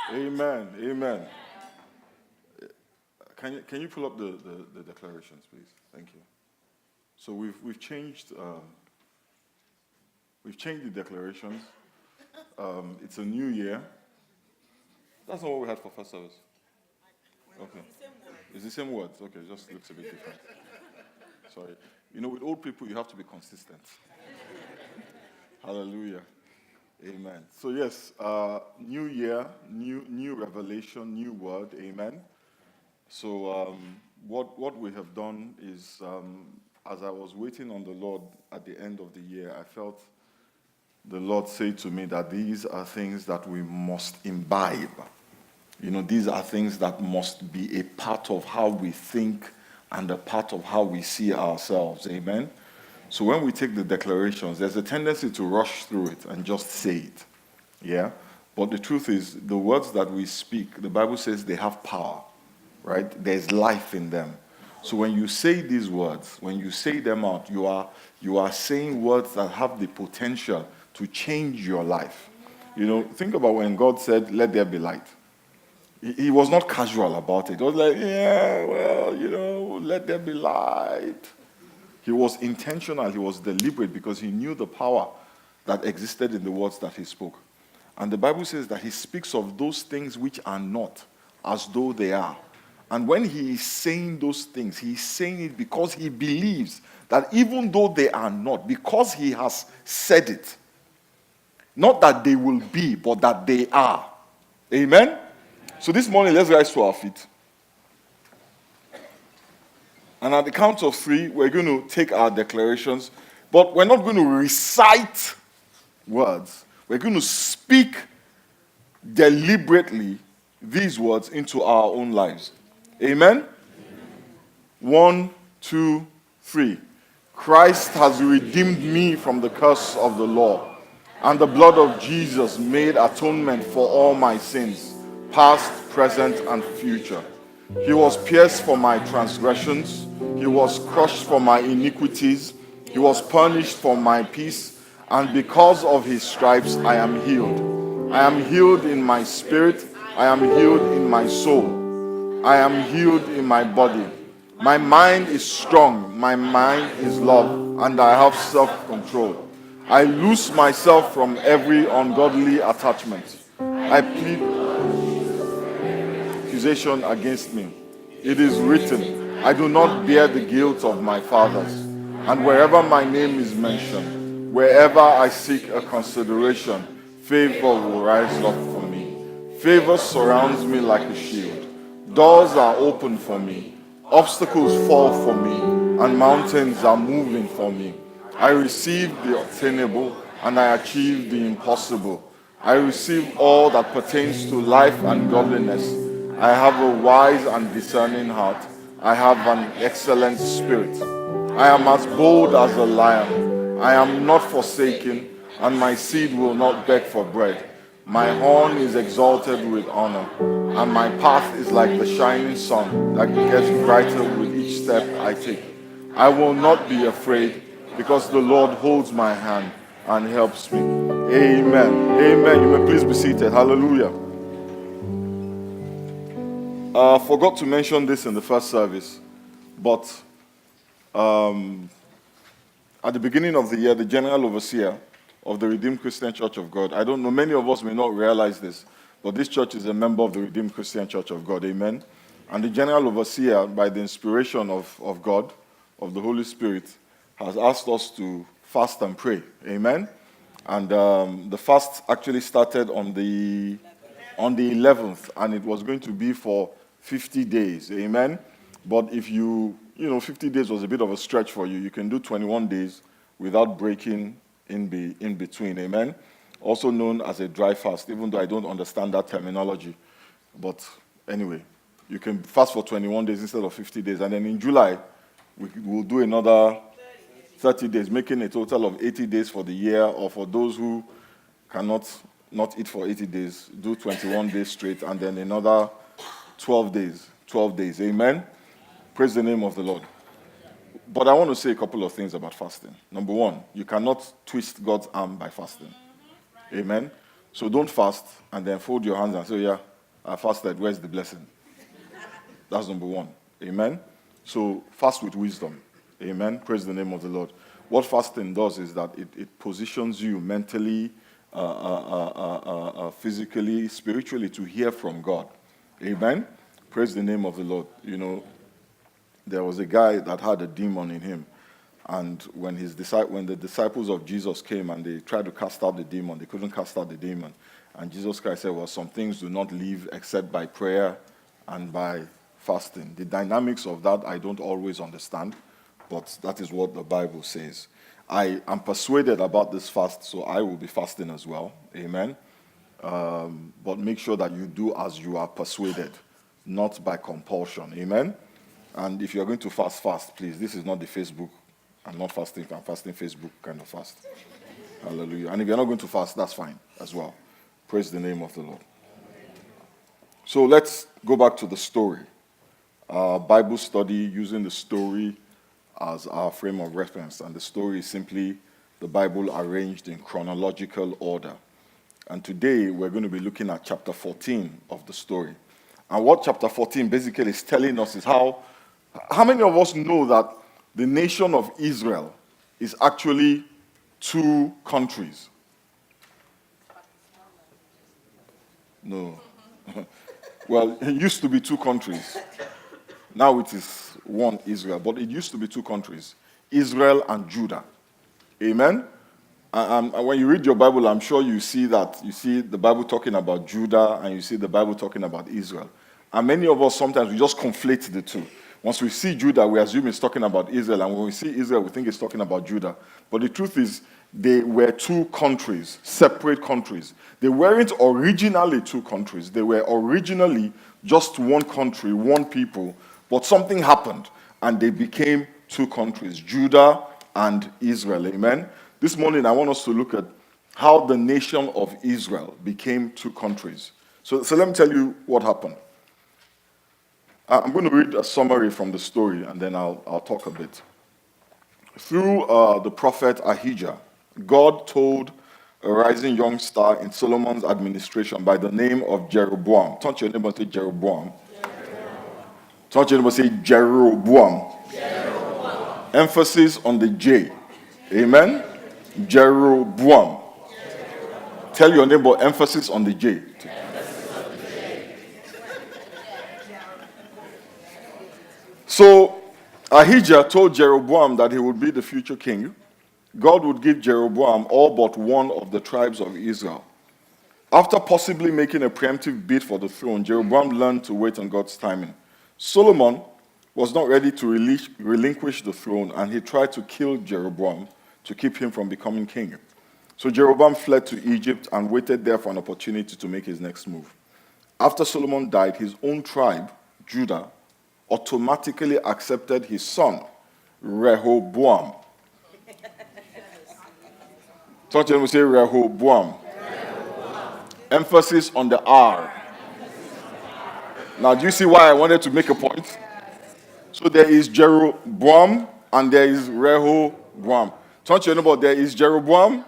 Amen. Amen. Can you pull up the declarations, please? Thank you. So we've changed the declarations. It's a new year. That's not what we had for first service. Okay. It's the same words. Okay, it just looks a bit different. Sorry. With old people, you have to be consistent. Hallelujah. Amen. So yes, new year, new revelation, new word. Amen. So what we have done is, as I was waiting on the Lord at the end of the year, I felt the Lord say to me that these are things that we must imbibe. These are things that must be a part of how we think and a part of how we see ourselves. Amen. So when we take the declarations, there's a tendency to rush through it and just say it. Yeah? But the truth is, the words that we speak, the Bible says they have power, right? There's life in them. So when you say these words, when you say them out, you are saying words that have the potential to change your life. Think about when God said, "Let there be light." He was not casual about it. He was like, "Yeah, well, let there be light." He was intentional, he was deliberate because he knew the power that existed in the words that he spoke. And the Bible says that he speaks of those things which are not as though they are. And when he is saying those things, he is saying it because he believes that even though they are not, because he has said it, not that they will be, but that they are. Amen? So this morning, let's rise to our feet. And at the count of 3, we're going to take our declarations, but we're not going to recite words. We're going to speak deliberately these words into our own lives. Amen? 1, 2, 3. Christ has redeemed me from the curse of the law, and the blood of Jesus made atonement for all my sins, past, present, and future. He was pierced for my transgressions. He was crushed for my iniquities. He was punished for my peace. And because of his stripes, I am healed. I am healed in my spirit. I am healed in my soul. I am healed in my body. My mind is strong. My mind is love. And I have self-control. I loose myself from every ungodly attachment. I plead accusation against me. It is written, I do not bear the guilt of my fathers. And wherever my name is mentioned, wherever I seek a consideration, favor will rise up for me. Favor surrounds me like a shield. Doors are open for me. Obstacles fall for me, and mountains are moving for me. I receive the attainable, and I achieve the impossible. I receive all that pertains to life and godliness. I have a wise and discerning heart. I have an excellent spirit. I am as bold as a lion. I am not forsaken, and my seed will not beg for bread. My horn is exalted with honor, and my path is like the shining sun that gets brighter with each step I take. I will not be afraid, because the Lord holds my hand and helps me. Amen. Amen. You may please be seated. Hallelujah. Forgot to mention this in the first service, but at the beginning of the year, the general overseer of the Redeemed Christian Church of God, I don't know, many of us may not realize this, but this church is a member of the Redeemed Christian Church of God, amen? And the general overseer, by the inspiration of God, of the Holy Spirit, has asked us to fast and pray, amen? And the fast actually started on the 11th, and it was going to be for 50 days, amen? But if 50 days was a bit of a stretch for you, you can do 21 days without breaking in between, amen? Also known as a dry fast, even though I don't understand that terminology. But anyway, you can fast for 21 days instead of 50 days. And then in July, we'll do another 30 days, making a total of 80 days for the year, or for those who cannot not eat for 80 days, do 21 days straight, and then another 12 days, amen? Praise the name of the Lord. But I want to say a couple of things about fasting. Number one, you cannot twist God's arm by fasting. Amen? So don't fast and then fold your hands and say, yeah, I fasted, where's the blessing? That's number one. Amen? So fast with wisdom. Amen? Praise the name of the Lord. What fasting does is that it positions you mentally, physically, spiritually to hear from God. Amen? Praise the name of the Lord. You know, there was a guy that had a demon in him. And when the disciples of Jesus came and they tried to cast out the demon, they couldn't cast out the demon. And Jesus Christ said, well, some things do not leave except by prayer and by fasting. The dynamics of that I don't always understand, but that is what the Bible says. I am persuaded about this fast, so I will be fasting as well. Amen. But make sure that you do as you are persuaded, not by compulsion. Amen. And if you're going to fast, please. This is not the Facebook. I'm not fasting. I'm fasting Facebook kind of fast. Hallelujah. And if you're not going to fast, that's fine as well. Praise the name of the Lord. So let's go back to the story. Bible study using the story as our frame of reference. And the story is simply the Bible arranged in chronological order. And today we're going to be looking at chapter 14 of the story. And what chapter 14 basically is telling us is how many of us know that the nation of Israel is actually two countries? No. Well, it used to be two countries. Now it is one Israel, but it used to be two countries, Israel and Judah. Amen? And when you read your Bible, I'm sure you see that. You see the Bible talking about Judah and you see the Bible talking about Israel. And many of us sometimes we just conflate the two. Once we see Judah, we assume it's talking about Israel. And when we see Israel, we think it's talking about Judah. But the truth is, they were two countries, separate countries. They weren't originally two countries. They were originally just one country, one people. But something happened, and they became two countries, Judah and Israel. Amen? This morning, I want us to look at how the nation of Israel became two countries. So let me tell you what happened. I'm going to read a summary from the story, and then I'll talk a bit. Through the prophet Ahijah, God told a rising young star in Solomon's administration by the name of Jeroboam. Turn to your neighbor and say Jeroboam. Turn to your neighbor and say Jeroboam. Jeroboam. Emphasis on the J. Amen? Jeroboam. Tell your neighbor, emphasis on the J. So Ahijah told Jeroboam that he would be the future king. God would give Jeroboam all but one of the tribes of Israel. After possibly making a preemptive bid for the throne, Jeroboam learned to wait on God's timing. Solomon was not ready to relinquish the throne, and he tried to kill Jeroboam to keep him from becoming king. So Jeroboam fled to Egypt and waited there for an opportunity to make his next move. After Solomon died, his own tribe, Judah, automatically accepted his son, Rehoboam. Talk to him and say Rehoboam. Emphasis on the R. Now, do you see why I wanted to make a point? So there is Jeroboam and there is Rehoboam. Talk to your neighbor, there is Jeroboam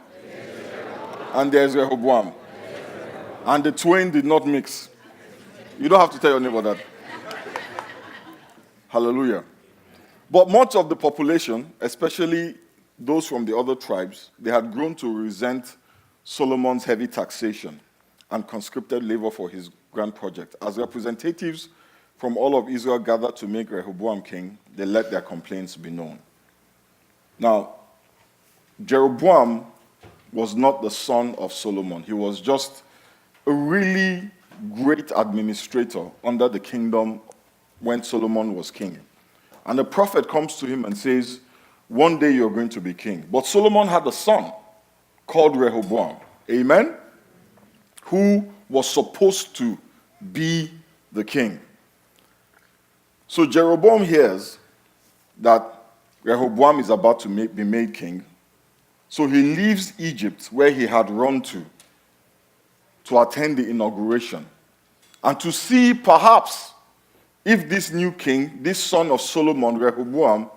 and there is Rehoboam. And the twain did not mix. You don't have to tell your neighbor that. Hallelujah. But much of the population, especially those from the other tribes, they had grown to resent Solomon's heavy taxation and conscripted labor for his grand project. As representatives from all of Israel gathered to make Rehoboam king, they let their complaints be known. Now, Jeroboam was not the son of Solomon. He was just a really great administrator under the kingdom when Solomon was king. And the prophet comes to him and says, one day you're going to be king. But Solomon had a son called Rehoboam, amen, who was supposed to be the king. So Jeroboam hears that Rehoboam is about to be made king. So he leaves Egypt, where he had run to attend the inauguration, and to see perhaps if this new king, this son of Solomon, Rehoboam,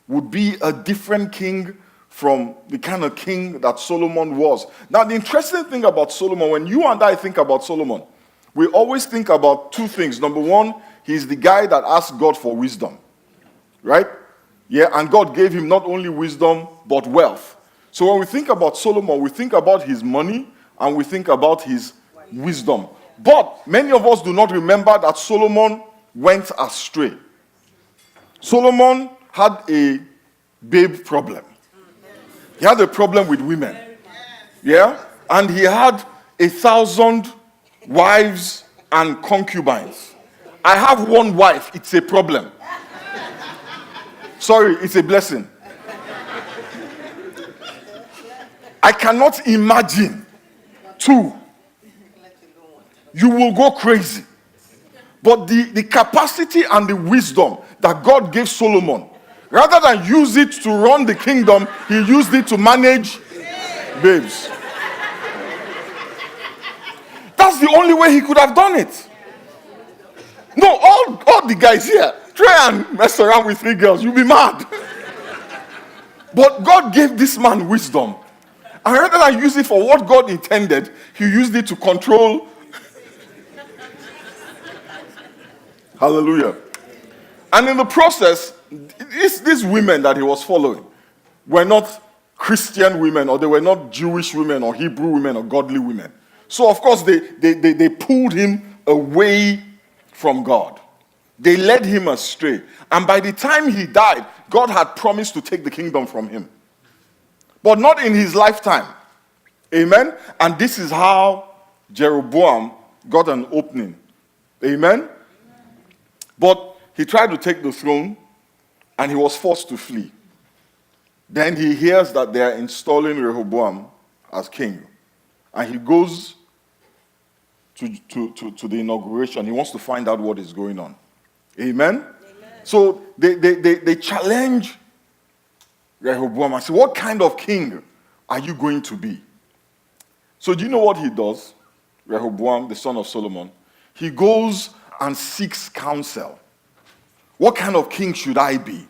would be a different king from the kind of king that Solomon was. Now, the interesting thing about Solomon, when you and I think about Solomon, we always think about two things. Number one, he's the guy that asked God for wisdom, right? Yeah, and God gave him not only wisdom, but wealth. So when we think about Solomon, we think about his money and we think about his wisdom. But many of us do not remember that Solomon went astray. Solomon had a babe problem. He had a problem with women. Yeah? And he had 1,000 wives and concubines. I have one wife, it's a problem. Sorry, it's a blessing. I cannot imagine two. You will go crazy. But the capacity and the wisdom that God gave Solomon, rather than use it to run the kingdom, he used it to manage babes. That's the only way he could have done it. No, all the guys here, try and mess around with 3 girls, you'll be mad. But God gave this man wisdom. And rather than use it for what God intended, he used it to control. Hallelujah. And in the process, these women that he was following were not Christian women, or they were not Jewish women or Hebrew women or godly women. So of course they pulled him away from God. They led him astray. And by the time he died, God had promised to take the kingdom from him. But not in his lifetime. Amen? And this is how Jeroboam got an opening. Amen? But he tried to take the throne and he was forced to flee. Then he hears that they are installing Rehoboam as king. And he goes to the inauguration. He wants to find out what is going on. Amen? Amen. So they challenge Rehoboam and say, what kind of king are you going to be? So do you know what he does? Rehoboam, the son of Solomon, he goes and seeks counsel. What kind of king should I be?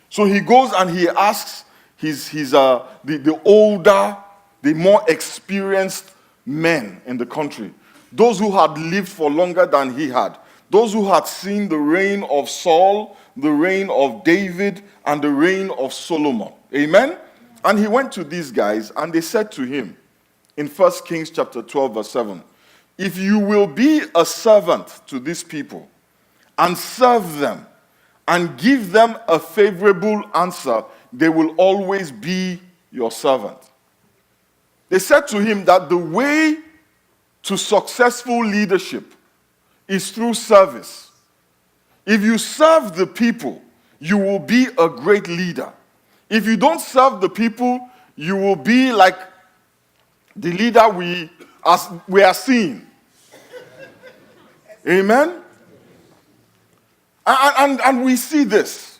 So he goes and he asks the older, the more experienced men in the country, those who had lived for longer than he had, those who had seen the reign of Saul, the reign of David, and the reign of Solomon. Amen? And he went to these guys and they said to him in 1 Kings chapter 12 verse 7, if you will be a servant to these people and serve them and give them a favorable answer, they will always be your servant. They said to him that the way to successful leadership is through service. If you serve the people, you will be a great leader. If you don't serve the people, you will be like the leader we are seeing. Amen? And we see this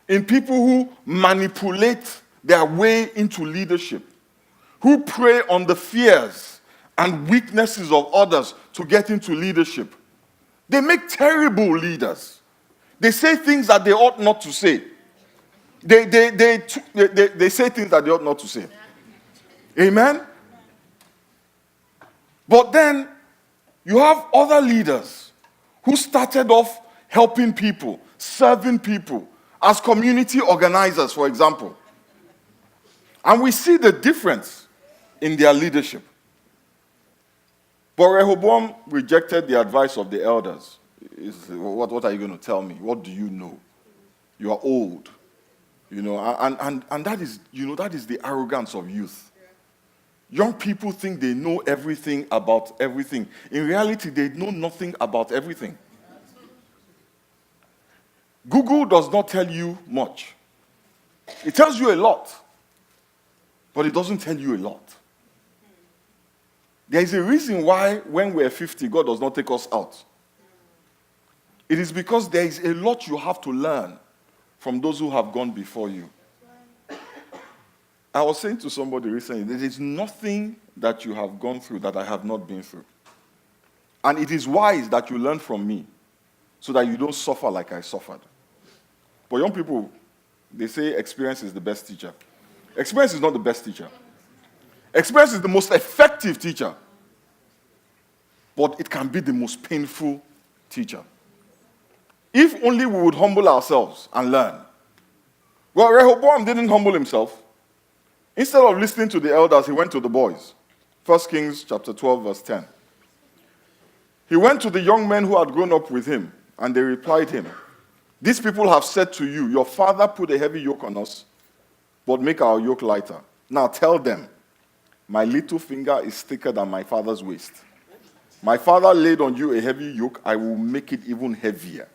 in people who manipulate their way into leadership, who prey on the fears and weaknesses of others to get into leadership. They make terrible leaders. They say things that they ought not to say. They say things that they ought not to say. Amen? But then you have other leaders who started off helping people, serving people, as community organizers, for example. And we see the difference in their leadership. But Rehoboam rejected the advice of the elders. He said, what are you going to tell me? What do you know? You are old. You know, and that is, that is the arrogance of youth. Young people think they know everything about everything. In reality, they know nothing about everything. Google does not tell you much. It tells you a lot, but it doesn't tell you a lot. There is a reason why when we're 50, God does not take us out. It is because there is a lot you have to learn from those who have gone before you. I was saying to somebody recently, there is nothing that you have gone through that I have not been through. And it is wise that you learn from me so that you don't suffer like I suffered. But young people, they say experience is the best teacher. Experience is not the best teacher. Experience is the most effective teacher. but it can be the most painful teacher. If only we would humble ourselves and learn. Well, Rehoboam didn't humble himself. Instead of listening to the elders, he went to the boys. 1 Kings chapter 12, verse 10. He went to the young men who had grown up with him, and they replied him, "These people have said to you, your father put a heavy yoke on us, but make our yoke lighter. Now tell them, my little finger is thicker than my father's waist. My father laid on you a heavy yoke, I will make it even heavier.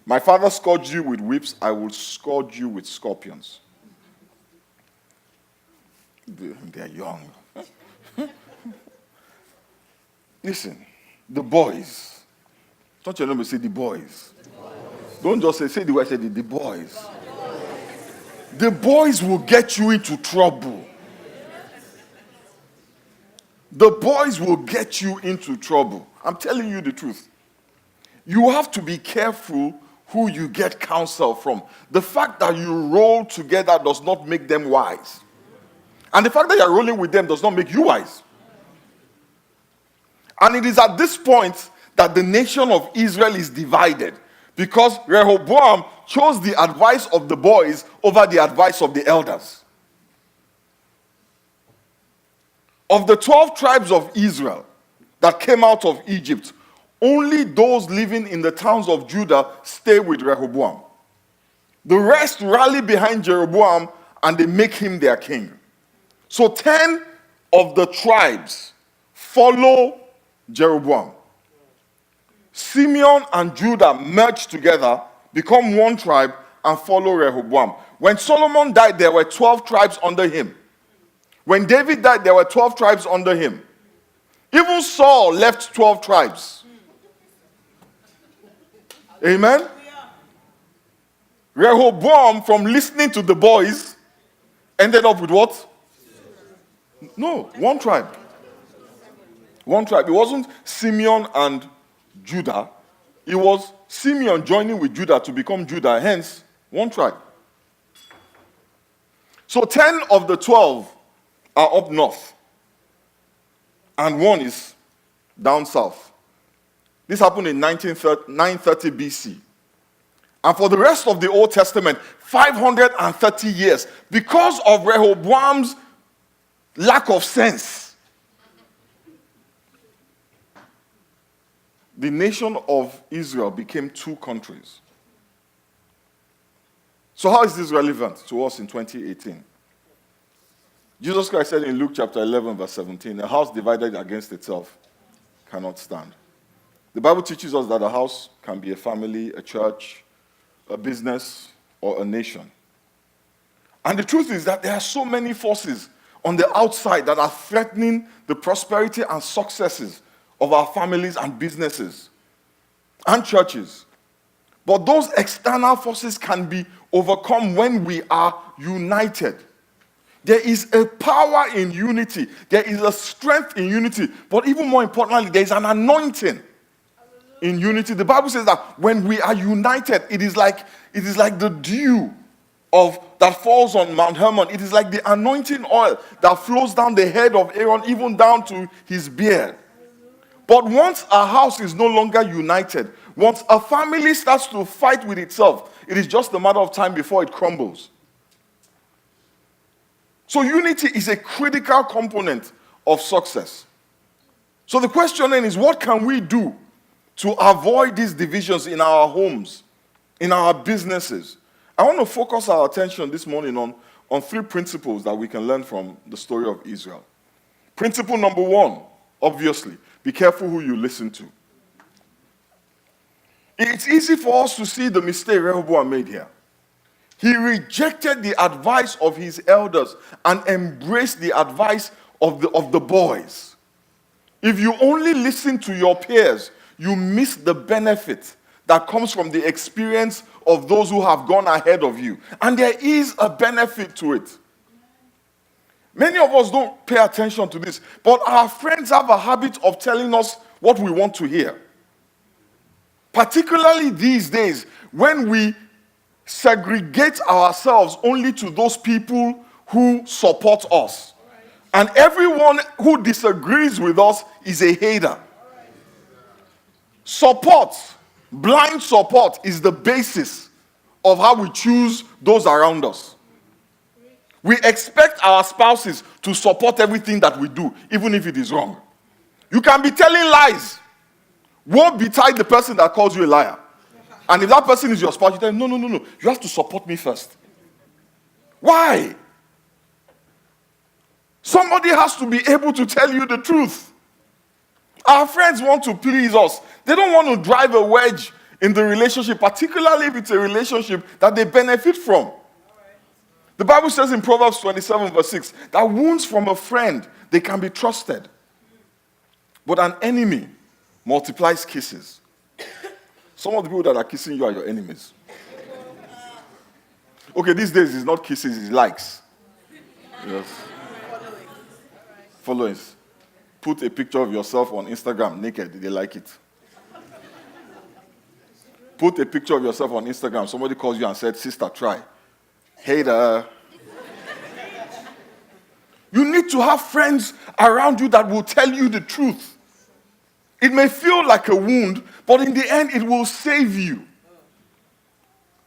My father scourged you with whips, I will scourge you with scorpions." They're young. Listen, the boys. Don't your neighbor say the boys. Don't just say the word, say the boys. The boys will get you into trouble. The boys will get you into trouble. I'm telling you the truth. You have to be careful who you get counsel from. The fact that you roll together does not make them wise. And the fact that you're rolling with them does not make you wise. And it is at this point that the nation of Israel is divided, because Rehoboam chose the advice of the boys over the advice of the elders. Of the 12 tribes of Israel that came out of Egypt, only those living in the towns of Judah stay with Rehoboam. The rest rally behind Jeroboam and they make him their king. So 10 of the tribes follow Jeroboam. Simeon and Judah merge together, become one tribe, and follow Rehoboam. When Solomon died, there were 12 tribes under him. When David died, there were 12 tribes under him. Even Saul left 12 tribes. Amen? Rehoboam, from listening to the boys, ended up with what? No, one tribe. One tribe. It wasn't Simeon and Judah. It was Simeon joining with Judah to become Judah, hence one tribe. So 10 of the 12 are up north, and one is down south. This happened in 930 BC. And for the rest of the Old Testament, 530 years, because of Rehoboam's lack of sense, the nation of Israel became two countries. So how is this relevant to us in 2018? Jesus Christ said in Luke chapter 11, verse 17, "A house divided against itself cannot stand." The Bible teaches us that a house can be a family, a church, a business, or a nation. And the truth is that there are so many forces on the outside that are threatening the prosperity and successes of our families and businesses and churches. But those external forces can be overcome when we are united. There is a power in unity. There is a strength in unity. But even more importantly, there is an anointing in unity. The Bible says that when we are united, it is like the dew that falls on Mount Hermon. It is like the anointing oil that flows down the head of Aaron, even down to his beard. But once a house is no longer united, once a family starts to fight with itself, it is just a matter of time before it crumbles. So unity is a critical component of success. So the question then is, what can we do to avoid these divisions in our homes, in our businesses? I want to focus our attention this morning on three principles that we can learn from the story of Israel. Principle number one, obviously, be careful who you listen to. It's easy for us to see the mistake Rehoboam made here. He rejected the advice of his elders and embraced the advice of the boys. If you only listen to your peers, you miss the benefit that comes from the experience of those who have gone ahead of you. And there is a benefit to it. Many of us don't pay attention to this, but our friends have a habit of telling us what we want to hear. Particularly these days, when we segregate ourselves only to those people who support us. And everyone who disagrees with us is a hater. Support, blind support, is the basis of how we choose those around us. We expect our spouses to support everything that we do, even if it is wrong. You can be telling lies. Woe betide the person that calls you a liar. And if that person is your spouse, you tell him, no. You have to support me first. Why? Somebody has to be able to tell you the truth. Our friends want to please us. They don't want to drive a wedge in the relationship, particularly if it's a relationship that they benefit from. The Bible says in Proverbs 27 verse 6 that wounds from a friend, they can be trusted. But an enemy multiplies kisses. Some of the people that are kissing you are your enemies. Okay, these days it's not kisses, it's likes. Yes. Followings. Put a picture of yourself on Instagram naked, they like it. Put a picture of yourself on Instagram, somebody calls you and said, sister, try. Hater. You need to have friends around you that will tell you the truth. It may feel like a wound, but in the end, it will save you.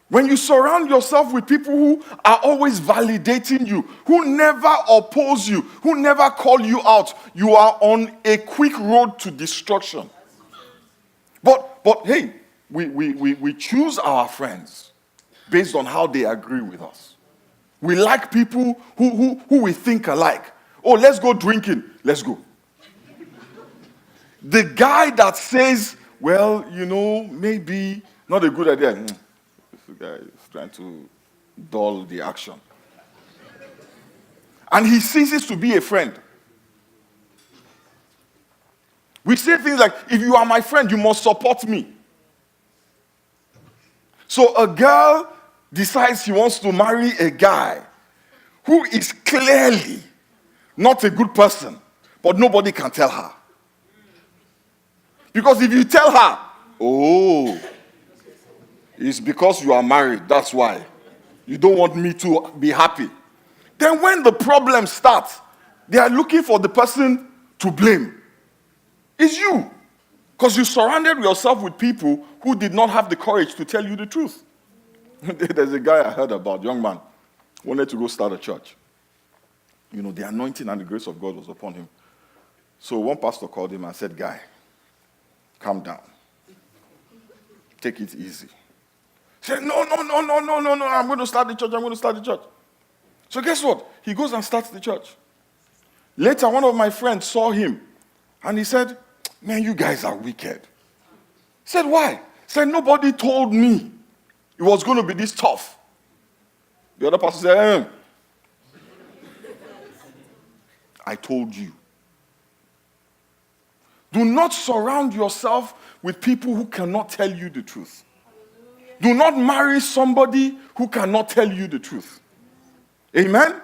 When you surround yourself with people who are always validating you, who never oppose you, who never call you out, you are on a quick road to destruction. But hey, we choose our friends based on how they agree with us. We like people who we think alike. Oh, let's go drinking. Let's go. The guy that says, well, maybe not a good idea. This guy is trying to dull the action. And he ceases to be a friend. We say things like, if you are my friend, you must support me. So a girl decides she wants to marry a guy who is clearly not a good person, but nobody can tell her. Because if you tell her, oh, it's because you are married, that's why. You don't want me to be happy. Then when the problem starts, they are looking for the person to blame. It's you. Because you surrounded yourself with people who did not have the courage to tell you the truth. There's a guy I heard about, young man, wanted to go start a church. The anointing and the grace of God was upon him. So one pastor called him and said, guy, calm down. Take it easy. He said, no, I'm going to start the church. So guess what? He goes and starts the church. Later, one of my friends saw him and he said, man, you guys are wicked. He said, why? He said, nobody told me it was going to be this tough. The other pastor said, I told you. Do not surround yourself with people who cannot tell you the truth. Do not marry somebody who cannot tell you the truth. Amen?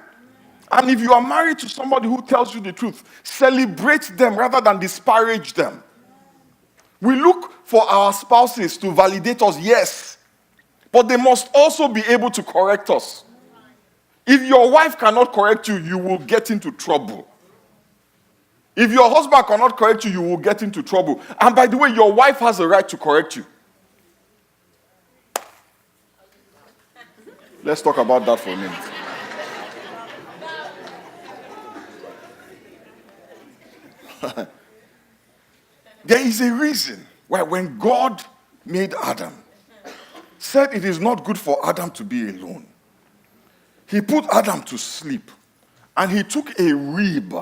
And if you are married to somebody who tells you the truth, celebrate them rather than disparage them. We look for our spouses to validate us, yes, but they must also be able to correct us. If your wife cannot correct you, you will get into trouble. If your husband cannot correct you, you will get into trouble. And by the way, your wife has a right to correct you. Let's talk about that for a minute. There is a reason why when God made Adam, said it is not good for Adam to be alone. He put Adam to sleep and he took a rib,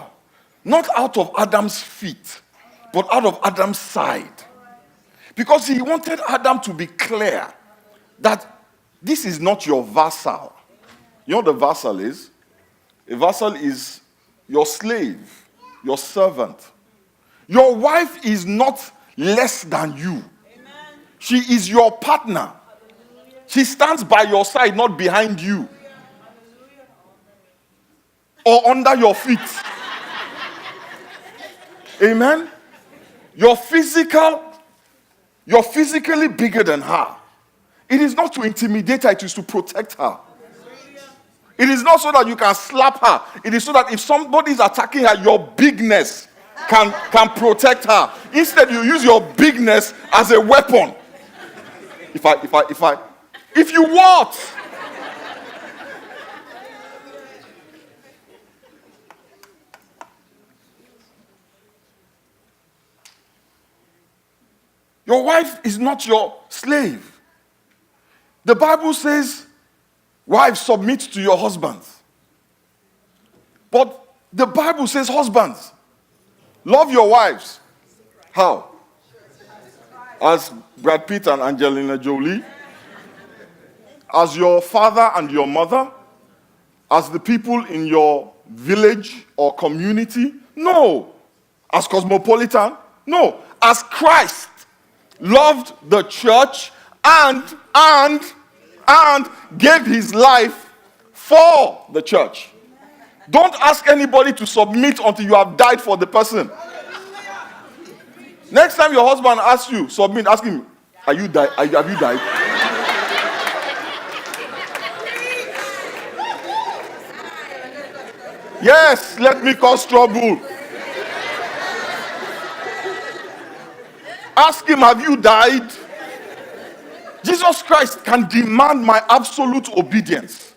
not out of Adam's feet, but out of Adam's side. Because he wanted Adam to be clear that this is not your vassal. You know what a vassal is? A vassal is your slave, your servant. Your wife is not less than you. Amen. She is your partner. She stands by your side, not behind you. Or under your feet. Amen? You're physically bigger than her. It is not to intimidate her, it is to protect her. It is not so that you can slap her. It is so that if somebody is attacking her, your bigness can protect her. Instead, you use your bigness as a weapon. If you what? Your wife is not your slave. The Bible says, wives, submit to your husbands. But the Bible says, husbands, love your wives. How? As Brad Pitt and Angelina Jolie? As your father and your mother? As the people in your village or community? No. As cosmopolitan? No. As Christ loved the church and gave his life for the church. Don't ask anybody to submit until you have died for the person. Next time your husband asks you, submit, ask him, have you died? Yes, let me cause trouble. Ask him, have you died? Jesus Christ can demand my absolute obedience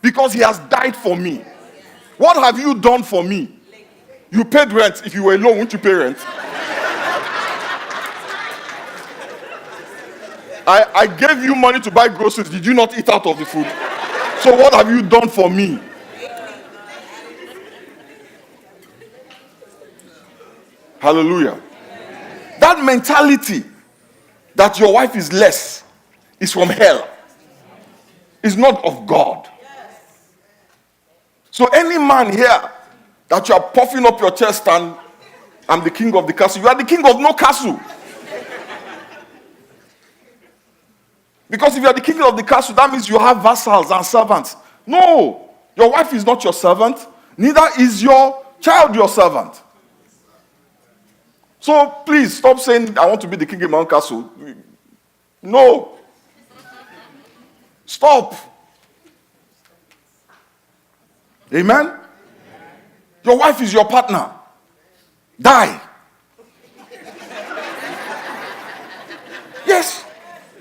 because he has died for me. What have you done for me? You paid rent. If you were alone, wouldn't you pay rent? I gave you money to buy groceries. Did you not eat out of the food? So what have you done for me? Hallelujah. That mentality that your wife is less is from hell. It's not of God. So any man here that you are puffing up your chest and I'm the king of the castle, you are the king of no castle. Because if you are the king of the castle, that means you have vassals and servants. No, your wife is not your servant, neither is your child your servant. So please stop saying, I want to be the king of my own castle. No. Stop. Amen? Your wife is your partner. Die. Yes.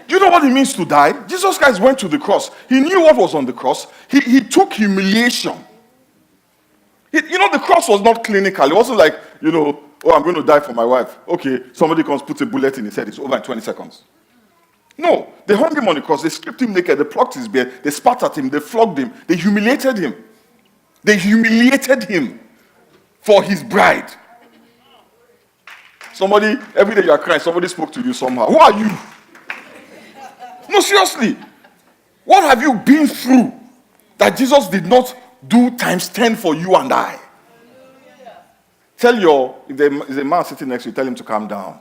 Do you know what it means to die? Jesus Christ went to the cross. He knew what was on the cross. He took humiliation. The cross was not clinical. It wasn't like, oh, I'm going to die for my wife. Okay, somebody comes, puts a bullet in his head. It's over in 20 seconds. No, they hung him on the cross. They stripped him naked. They plucked his beard. They spat at him. They flogged him. They humiliated him. They humiliated him for his bride. Somebody, every day you are crying, somebody spoke to you somehow. Who are you? No, seriously. What have you been through that Jesus did not do times 10 for you and I? Tell if there's a man sitting next to you, tell him to calm down.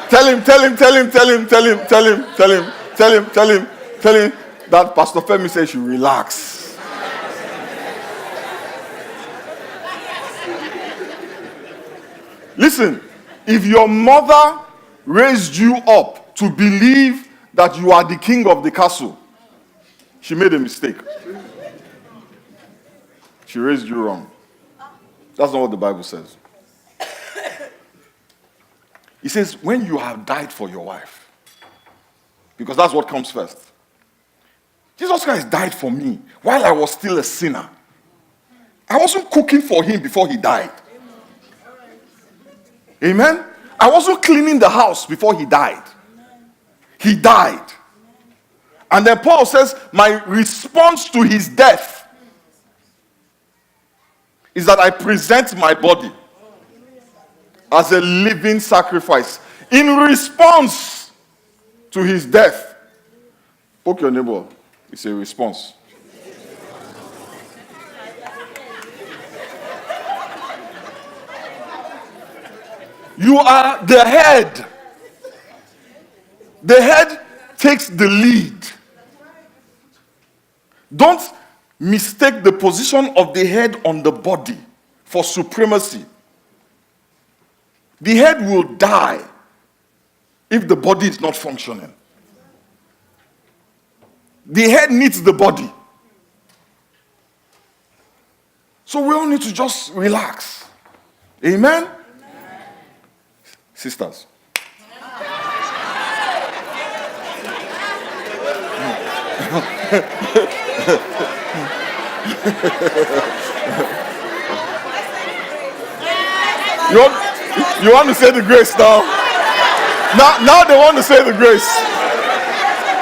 Tell him that Pastor Femi says you should relax. Listen, if your mother raised you up to believe that you are the king of the castle, she made a mistake. She raised you wrong. That's not what the Bible says. It says, when you have died for your wife, because that's what comes first. Jesus Christ died for me while I was still a sinner. I wasn't cooking for him before he died. Amen? I wasn't cleaning the house before he died. He died. And then Paul says, my response to his death is that I present my body as a living sacrifice in response to his death. Poke your neighbor. It's a response. You are the head. The head takes the lead. Don't mistake the position of the head on the body for supremacy. The head will die if the body is not functioning. The head needs the body. So we all need to just relax. Amen? Sisters. You want to say the grace now? Now they want to say the grace.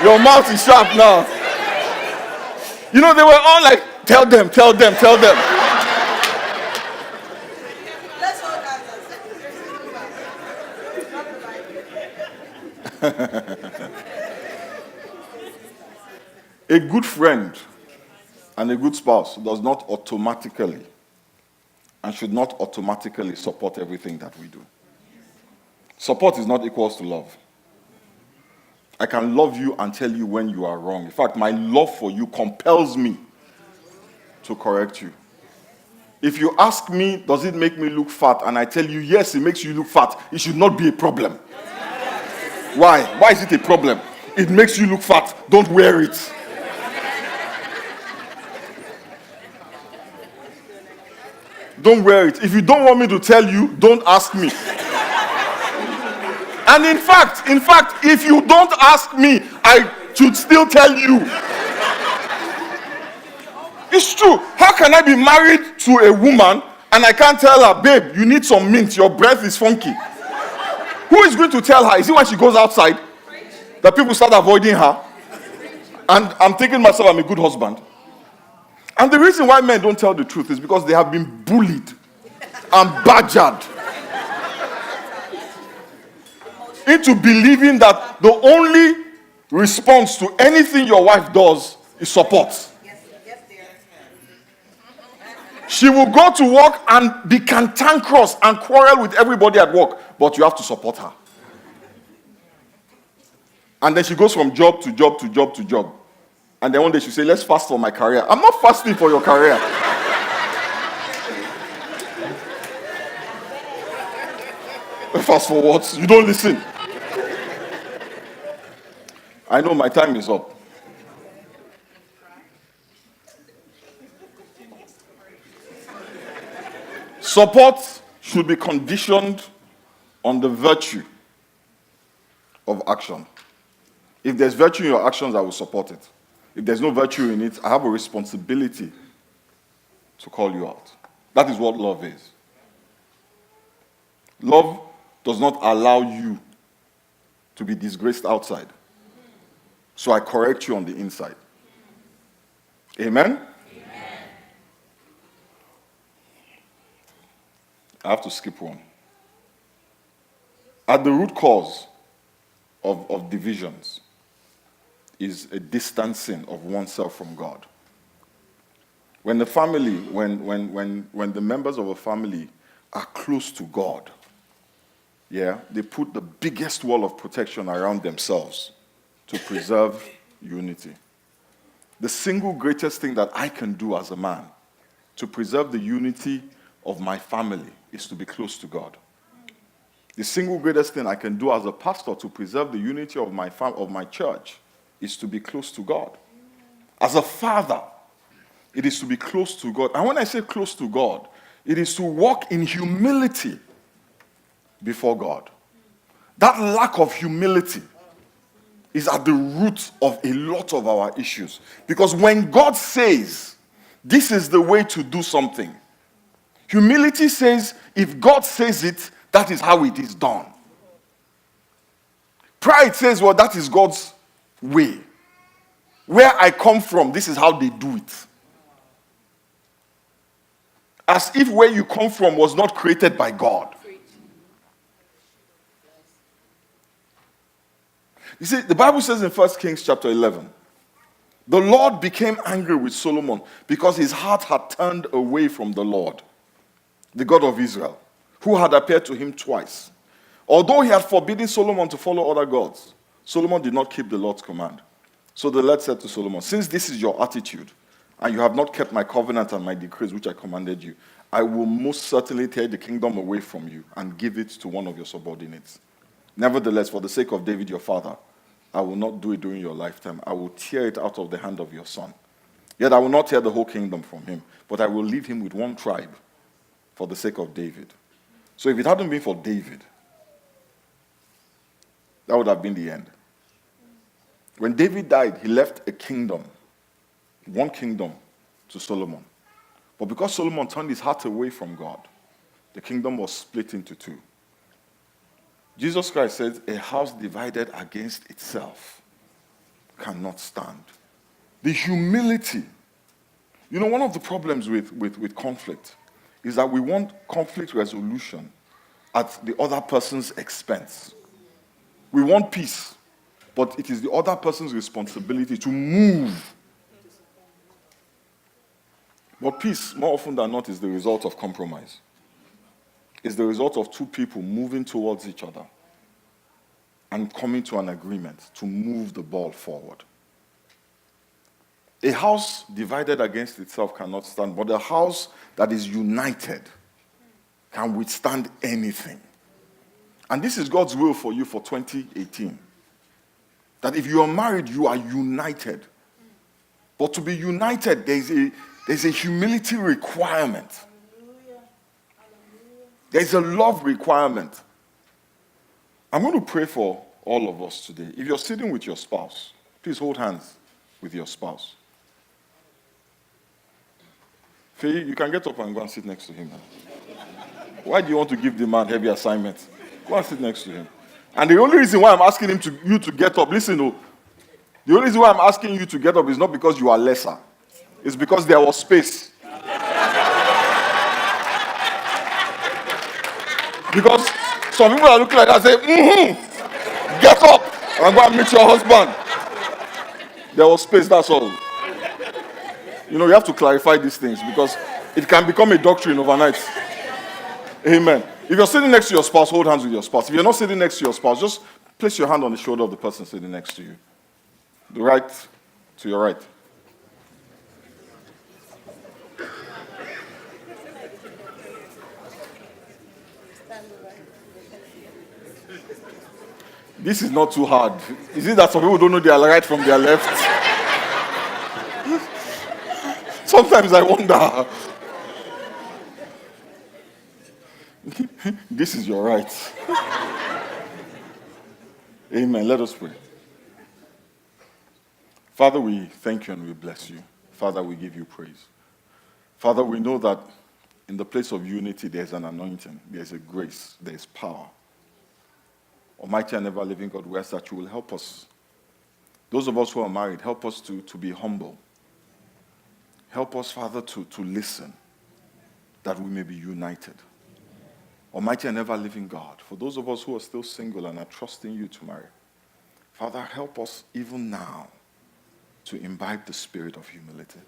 Your mouth is sharp now. You know, they were all like, tell them. A good friend and a good spouse does not automatically and should not automatically support everything that we do. Support is not equals to love. I can love you and tell you when you are wrong. In fact, my love for you compels me to correct you. If you ask me, does it make me look fat? And I tell you, yes, it makes you look fat. It should not be a problem. Why? Why is it a problem? It makes you look fat. Don't wear it. Don't wear it. If you don't want me to tell you, don't ask me. And in fact, if you don't ask me, I should still tell you. It's true. How can I be married to a woman and I can't tell her, babe, you need some mint, your breath is funky? Who is going to tell her? Is it when she goes outside that people start avoiding her? And I'm thinking myself, I'm a good husband. And the reason why men don't tell the truth is because they have been bullied and badgered into believing that the only response to anything your wife does is support. She will go to work and be cantankerous and quarrel with everybody at work, but you have to support her. And then she goes from job to job to job to job. And then one day she say, let's fast for my career. I'm not fasting for your career. Fast for what? You don't listen. I know my time is up. Support should be conditioned on the virtue of action. If there's virtue in your actions, I will support it. If there's no virtue in it, I have a responsibility to call you out. That is what love is. Love does not allow you to be disgraced outside. So I correct you on the inside. Amen? I have to skip one. At the root cause of divisions is a distancing of oneself from God. When the family, when the members of a family are close to God, they put the biggest wall of protection around themselves to preserve unity. The single greatest thing that I can do as a man to preserve the unity of my family is to be close to God. The single greatest thing I can do as a pastor to preserve the unity of my church is to be close to God. As a father, it is to be close to God. And when I say close to God, it is to walk in humility before God. That lack of humility is at the root of a lot of our issues. Because when God says, this is the way to do something, humility says, if God says it, that is how it is done. Pride says, well, that is God's way. Where I come from, this is how they do it. As if where you come from was not created by God. You see, the Bible says in 1 Kings chapter 11, the Lord became angry with Solomon because his heart had turned away from the Lord, the God of Israel, who had appeared to him twice. Although he had forbidden Solomon to follow other gods, Solomon did not keep the Lord's command. So the Lord said to Solomon, since this is your attitude, and you have not kept my covenant and my decrees which I commanded you, I will most certainly take the kingdom away from you and give it to one of your subordinates. Nevertheless, for the sake of David your father, I will not do it during your lifetime. I will tear it out of the hand of your son. Yet I will not tear the whole kingdom from him, but I will leave him with one tribe for the sake of David. So if it hadn't been for David, that would have been the end. When David died, he left a kingdom, one kingdom, to Solomon. But because Solomon turned his heart away from God, the kingdom was split into two. Jesus Christ says, a house divided against itself cannot stand. The humility. You know, one of the problems with conflict is that we want conflict resolution at the other person's expense. We want peace, but it is the other person's responsibility to move. But peace, more often than not, is the result of compromise. It's the result of two people moving towards each other and coming to an agreement to move the ball forward. A house divided against itself cannot stand, but a house that is united can withstand anything. And this is God's will for you for 2018. That if you are married, you are united. But to be united, there's a humility requirement. There's a love requirement. I'm going to pray for all of us today. If you're sitting with your spouse, please hold hands with your spouse. Faye, you can get up and go and sit next to him now. Why do you want to give the man heavy assignments? Go and sit next to him. And the only reason why I'm asking you to get up, listen, the only reason why I'm asking you to get up is not because you are lesser. It's because there was space. Because some people are looking like that and say, get up and go and meet your husband. There was space, that's all. You know, you have to clarify these things because it can become a doctrine overnight. Amen. If you're sitting next to your spouse, hold hands with your spouse. If you're not sitting next to your spouse, just place your hand on the shoulder of the person sitting next to you. The right to your right. This is not too hard. Is it that some people don't know their right from their left? Sometimes I wonder. This is your right. Amen. Let us pray. Father, we thank you and we bless you. Father, we give you praise. Father, we know that in the place of unity, there's an anointing, there's a grace, there's power. Almighty and ever-living God, we ask that you will help us. Those of us who are married, help us to be humble. Help us, Father, to listen, that we may be united. Almighty and ever-living God, for those of us who are still single and are trusting you to marry, Father, help us even now to imbibe the spirit of humility.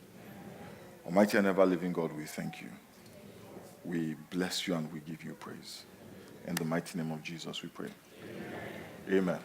Almighty and ever-living God, we thank you. We bless you and we give you praise. In the mighty name of Jesus we pray. Amen.